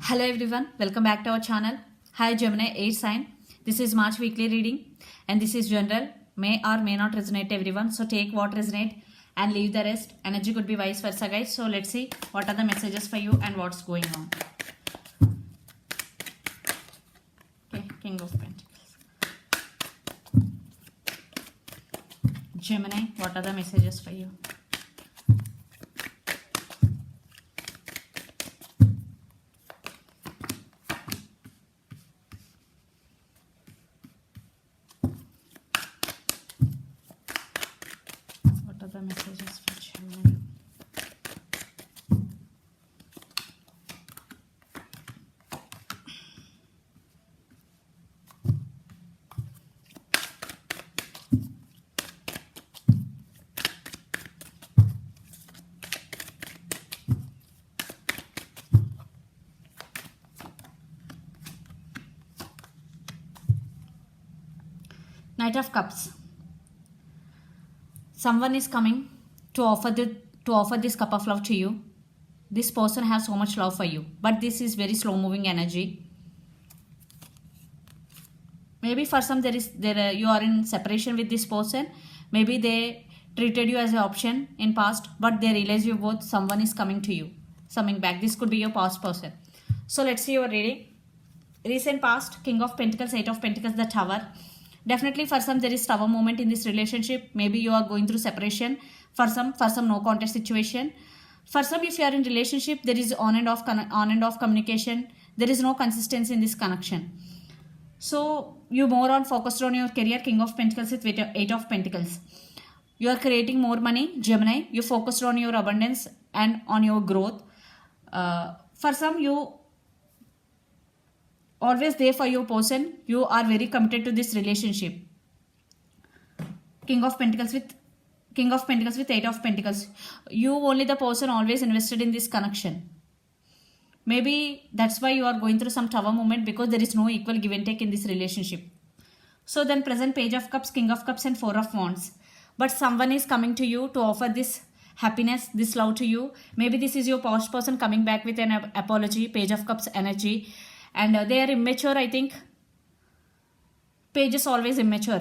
Hello everyone, welcome back to our channel. Hi Gemini 8 sign. This is March weekly reading and this is general. May or may not resonate everyone. So take what resonate and leave the rest. Energy could be vice versa guys. So let's see what are the messages for you and what's going on. Okay, King of Pentacles. Gemini, what are the messages for you? The messages for Gemini. Knight of Cups. Someone is coming to offer this cup of love to you. This person has so much love for you, but this is very slow moving energy. Maybe for some you are in separation with this person. Maybe they treated you as an option in past, but they realize you both. Someone is coming to you, coming back. This could be your past person. So let's see your reading. Recent past, King of Pentacles, 8 of Pentacles, the Tower. Definitely for some there is tower moment in this relationship. Maybe you are going through separation. For some no contact situation. For some, if you are in relationship, there is on and off communication. There is no consistency in this connection. So you more on focused on your career, King of Pentacles with 8 of Pentacles. You are creating more money, Gemini. You focused on your abundance and on your growth. For some, you always there for your person. You are very committed to this relationship. King of Pentacles with 8 of Pentacles. You only the person always invested in this connection. Maybe that's why you are going through some tower moment, because there is no equal give and take in this relationship. So then present Page of Cups, King of Cups and 4 of Wands. But someone is coming to you to offer this happiness, this love to you. Maybe this is your past person coming back with an apology, Page of Cups energy. And they are immature, I think. Page is always immature.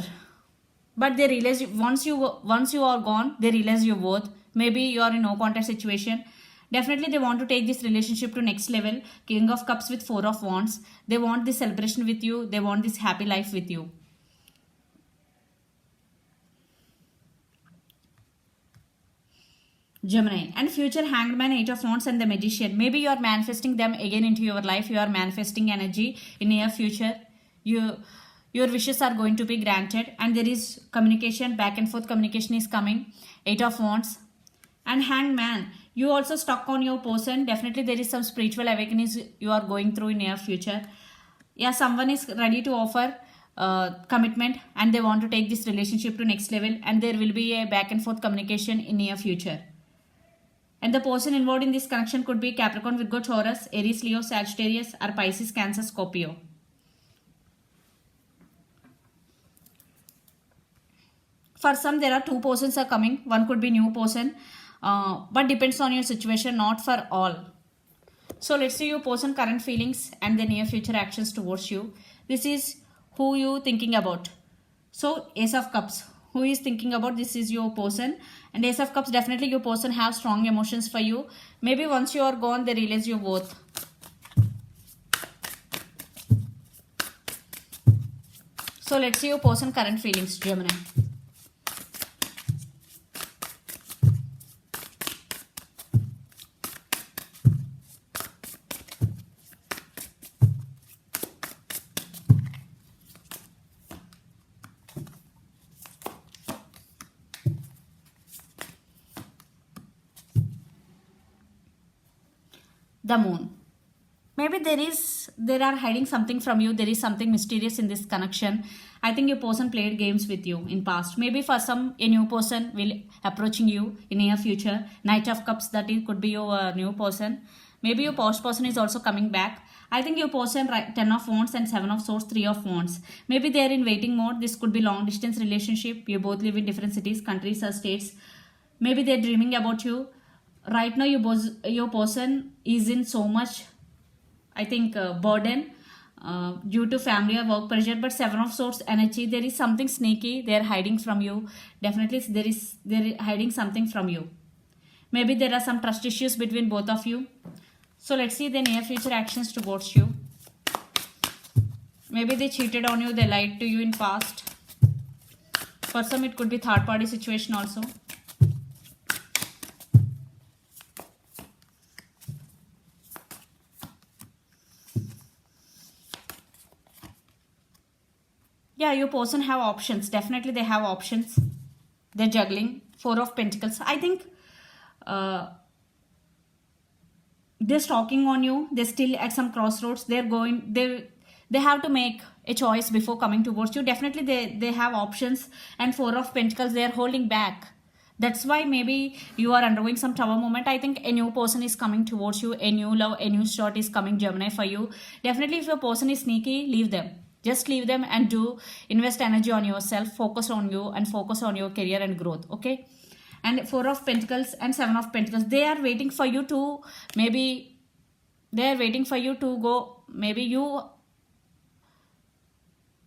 But they realize once you are gone, they realize your worth. Maybe you are in no contact situation. Definitely they want to take this relationship to next level. King of Cups with 4 of Wands. They want this celebration with you. They want this happy life with you. Gemini. And future Hanged Man, 8 of Wands and the Magician. Maybe you are manifesting them again into your life. You are manifesting energy in near future. Your wishes are going to be granted, and there is communication, back and forth communication is coming. 8 of Wands and Hanged Man. You also stuck on your person. Definitely there is some spiritual awakenings you are going through in near future. Yeah, someone is ready to offer commitment and they want to take this relationship to next level, and there will be a back and forth communication in near future. And the person involved in this connection could be Capricorn, Virgo, Taurus, Aries, Leo, Sagittarius, or Pisces, Cancer, Scorpio. For some, there are 2 persons are coming. One could be new person, but depends on your situation, not for all. So let's see your person current feelings and the near future actions towards you. This is who you thinking about. So Ace of Cups. Who is thinking about? This is your person. And Ace of Cups, definitely your person has strong emotions for you. Maybe once you are gone, they realize your worth. So let's see your person current feelings, Gemini. The Moon. Maybe there are hiding something from you. There is something mysterious in this connection. I think your person played games with you in past. Maybe for some, a new person will approaching you in near future. Knight of Cups, that it could be your new person. Maybe your past person is also coming back. I think your person 10 of Wands and 7 of Swords, 3 of Wands. Maybe they are in waiting mode. This could be long distance relationship. You both live in different cities, countries or states. Maybe they're dreaming about you. Right now your person is in so much I think burden due to family or work pressure. But Seven of Swords energy, there is something sneaky they are hiding from you. Definitely they're hiding something from you. Maybe there are some trust issues between both of you. So let's see the near future actions towards you. Maybe they cheated on you, they lied to you in past. For some it could be third party situation also. Yeah, your person have options. Definitely they have options. They're juggling. Four of Pentacles. I think they're stalking on you. They're still at some crossroads. They have to make a choice before coming towards you. Definitely they have options. And Four of Pentacles, they are holding back. That's why maybe you are undergoing some tower moment. I think a new person is coming towards you. A new love, a new start is coming, Gemini, for you. Definitely if your person is sneaky, leave them. Just leave them and do invest energy on yourself. Focus on you and focus on your career and growth. Okay. And Four of Pentacles and Seven of Pentacles, they are waiting for you to, maybe they are waiting for you to go. Maybe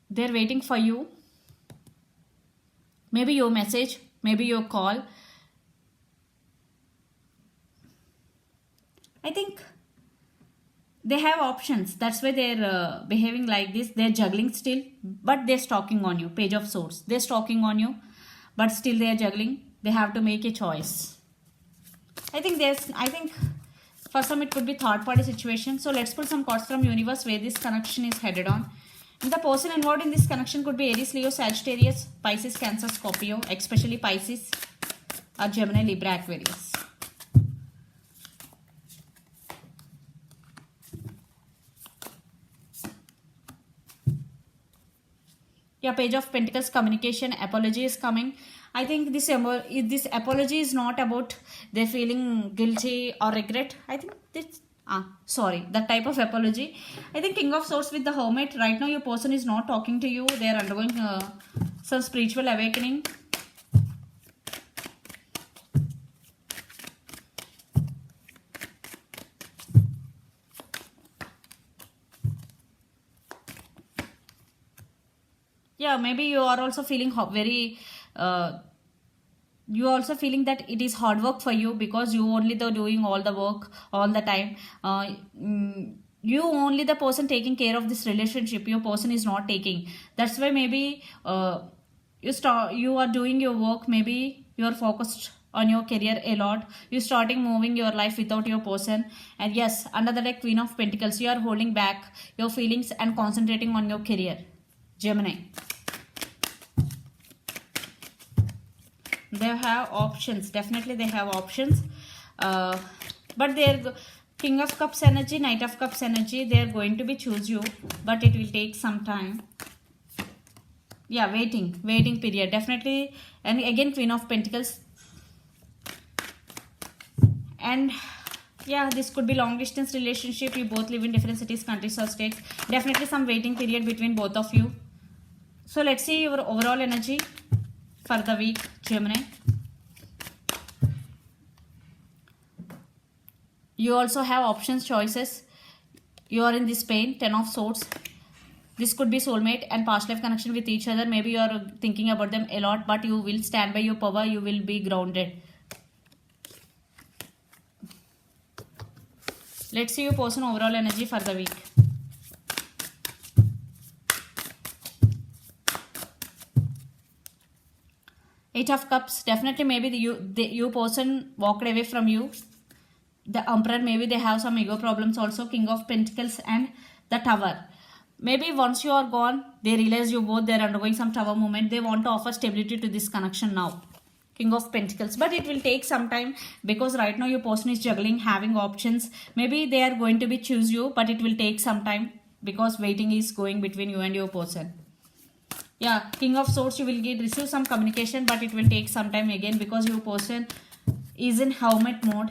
they're waiting for you. Maybe your message, maybe your call. I think they have options. That's why they're behaving like this. They're juggling still, but they're stalking on you. Page of Swords. They're stalking on you, but still they're juggling. They have to make a choice. I think for some it could be third party situation. So let's pull some cards from universe where this connection is headed on. And the person involved in this connection could be Aries, Leo, Sagittarius, Pisces, Cancer, Scorpio, especially Pisces, or Gemini, Libra, Aquarius. Yeah, Page of Pentacles, communication, apology is coming. I think this apology is not about they feeling guilty or regret. I think this, that type of apology. I think King of Swords with the Hermit. Right now your person is not talking to you. They are undergoing some spiritual awakening. Yeah, maybe you are also feeling you are also feeling that it is hard work for you because you only the doing all the work all the time. You only the person taking care of this relationship. Your person is not taking. That's why maybe you are doing your work. Maybe you are focused on your career a lot. You starting moving your life without your person. And yes, under the deck, Queen of Pentacles, you are holding back your feelings and concentrating on your career, Gemini. They have options. Definitely they have options. But they're King of Cups energy, Knight of Cups energy, they're going to be choose you, but it will take some time. Yeah, waiting period. Definitely. And again, Queen of Pentacles. And yeah, this could be long distance relationship. You both live in different cities, countries or states. Definitely some waiting period between both of you. So let's see your overall energy for the week, Gemini. You also have options, choices. You are in this pain, 10 of Swords. This could be soulmate and past life connection with each other. Maybe you are thinking about them a lot, but you will stand by your power. You will be grounded. Let's see your person overall energy for the week. Eight of Cups. Definitely maybe you person walked away from you. The Emperor, maybe they have some ego problems also. King of Pentacles and the Tower. Maybe once you are gone, they realize you both, they're undergoing some tower moment. They want to offer stability to this connection now. King of Pentacles. But it will take some time because right now your person is juggling, having options. Maybe they are going to be choose you, but it will take some time because waiting is going between you and your person. Yeah, King of Swords, you will receive some communication, but it will take some time again because your person is in hermit mode.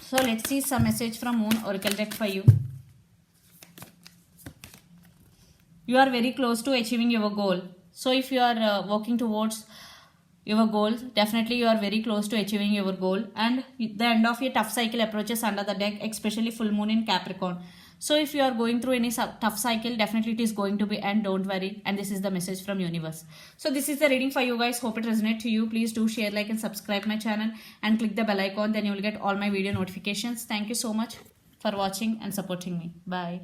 So let's see some message from Moon Oracle deck for you. You are very close to achieving your goal. So if you are working towards your goal. Definitely you are very close to achieving your goal, and the end of your tough cycle approaches under the deck, especially full moon in Capricorn. So if you are going through any tough cycle, definitely it is going to be end, don't worry. And this is the message from universe. So this is the reading for you guys. Hope it resonates to you. Please do share, like and subscribe my channel and click the bell icon. Then you will get all my video notifications. Thank you so much for watching and supporting me. Bye.